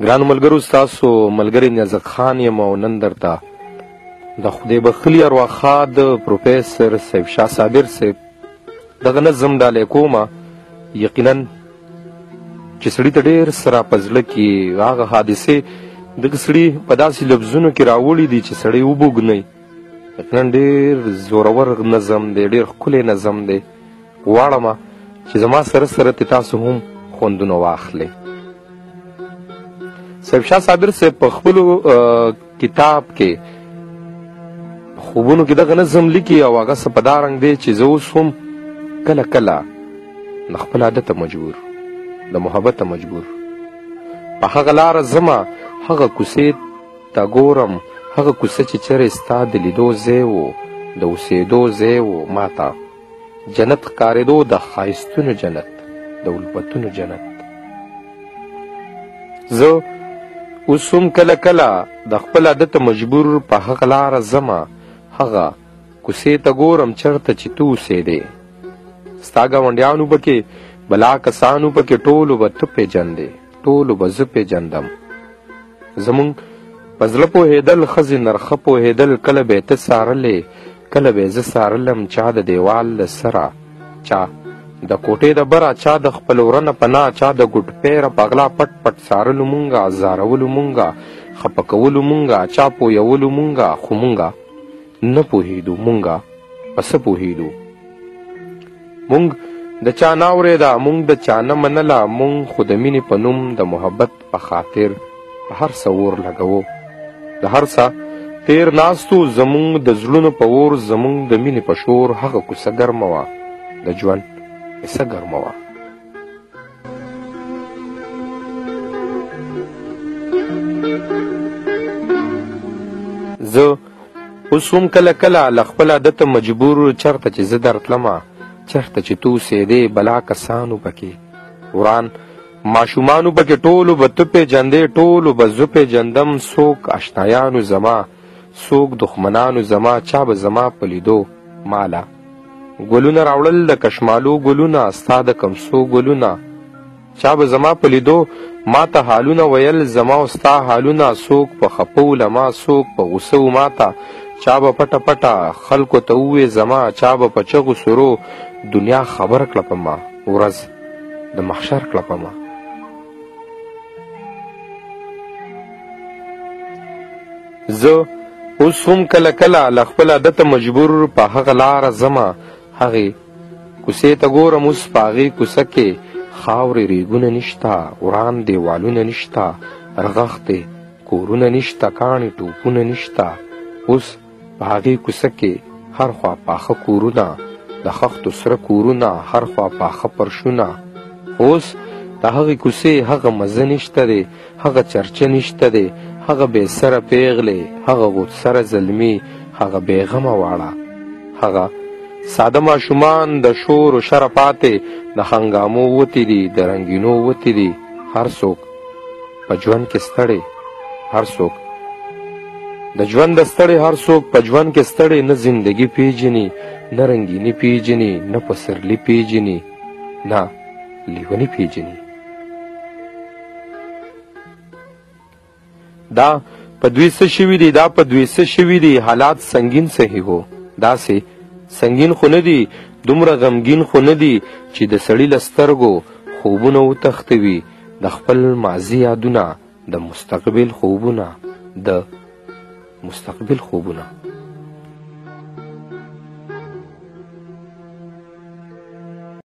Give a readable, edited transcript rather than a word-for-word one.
ګرانو ملګرو، ستاسو ملګری نیازک خان یم او نن درته د خدای بخښلي ارواخا د پروفیسر صاحب شاه صابر صاحب دغه نظم ډالۍ کومه. یقینا چې سړي ته ډېر سره په زړه کې هغه حادثې دغه سړي په داسې لفظونو کې راوړي دي چې سړی وبوږنی. یقینا ډېر زورور نظم دی، ډېر ښکلی نظم دی. غواړمه چې زما سره سره تاسو هم خوندونه واخلئ. صاحب شاه صابر صاحب په خپلو کتاب کې خوبونو کې دغه نظم لیکي او هغه څه په دا رنګ دی چې زه اوس هم کله کله د خپل عادته مجبور، د محبته مجبور په هغه لاره ځمه، هغه کوڅې ته ګورم، هغه کوڅه چې چېرې ستا د لیدو ځای و، د اوسېدو ځای و، ما ته جنت ښکارېدو، د ښایستونو جنت، د الفتونو جنت. زه اوس هم کله کله د خپل عادته مجبور په هغه لاره ځمه، هغه کوڅې ته ګورم چېرته چې ته اوسېدې. ستا ګاونډیانو پکې بلا کسانو پکې ټولو به ته پېژندې، ټولو به زه پېژندم. زمونږ په زړه پوهېدل، ښځې نرخه پوهېدل، کله به یې ته څارلې، کله به یې زه څارلم. چا د دیوال له سره، چا د کوټې د بره، چا د خپل ورنه پناه، چا د ګوټ پیره په غلا پټ پټ څارلو مونږه، زارولو مونږه، خفه کولو مونږه، چا پویولو مونږه، خو مونږه نه پوهېدو. مونږه په څه پوهېدو؟ مونږ د چا نه اورېده، مونږ د چا نه منله، مونږ خو د مینې په نوم د محبت په خاطر په هر څه اور لګوو، د هر څه تیر ناستو. زمونږ د زړونو په اور، زمونږ د مینې په شور، هغه کوڅه ګرمه وه، د ژوند کیسه ګرمه وه. زه اوس هم کله کله له خپل عادته مجبور، چېرته چې زه درتلمه، چېرته چې تو اوسېدې، بلا کسانو پکې، وران ماشومانو پکې ټولو به ته پېژندې، ټولو به زه پېژندم. څوک اشنایانو زما، څوک دښمنانو زما، چا به زما په لیدو ماله ګلونه راوړل، د کشمالو ګلونه، ستا د کمسو ګلونه. چا به زما په لیدو ما ته حالونه ویل، زما او ستا حالونه. څوک په خپو له ما، څوک په غوسه و ما ته، چا به پټه پټه خلکو ته ووې زما، چا به په چغو سرو دنیا خبر کړه په ما، ورځ د محشر کړه په ما. زه اوس هم کله کله له خپل عادته مجبور په هغه لاره ځمه، هغې کوڅې ته ګورم. اوس په هغې کوڅه کې خاورې ریګونه نشته، وران دیوالونه نشته، رغښتې کورونه نشته، کاڼې ټوپونه نشته. اوس په هغې کوڅه کې هر خوا پاخه کورونه، د خښتو سره کورونه، هر خوا پاخه فرشونه. اوس د هغې کوڅې هغه مزه نشته دی، هغه چرچه نشته دی، هغه بې سره پیغلې، هغه غوت سره زلمي، هغه بېغمه واړه، هغه ساده ماشومان د شور و شره پاتې، د هنګامو وتې دي، د رنګینو وتې دي. هر څوک په ژوند کې ستړی، هر څوک د ژوند د ستړی، هر څوک په ژوند کې ستړی، نه زندګي پیژني، نه رنګیني پیژني، نه پسرلي پیژني، نه لیوني پیژني. دا په دوی څه شوي دي، دا په دوی څه شوي دي، حالات سنګین صحیح هو، داسې سنګین خو نه دي، دومره غمګین خو نه دي چې د سړي له سترګو خوبونه وتښتوي، د خپل ماضي یادونه، د مستقبل خوبونه، د مستقبل خوبونه.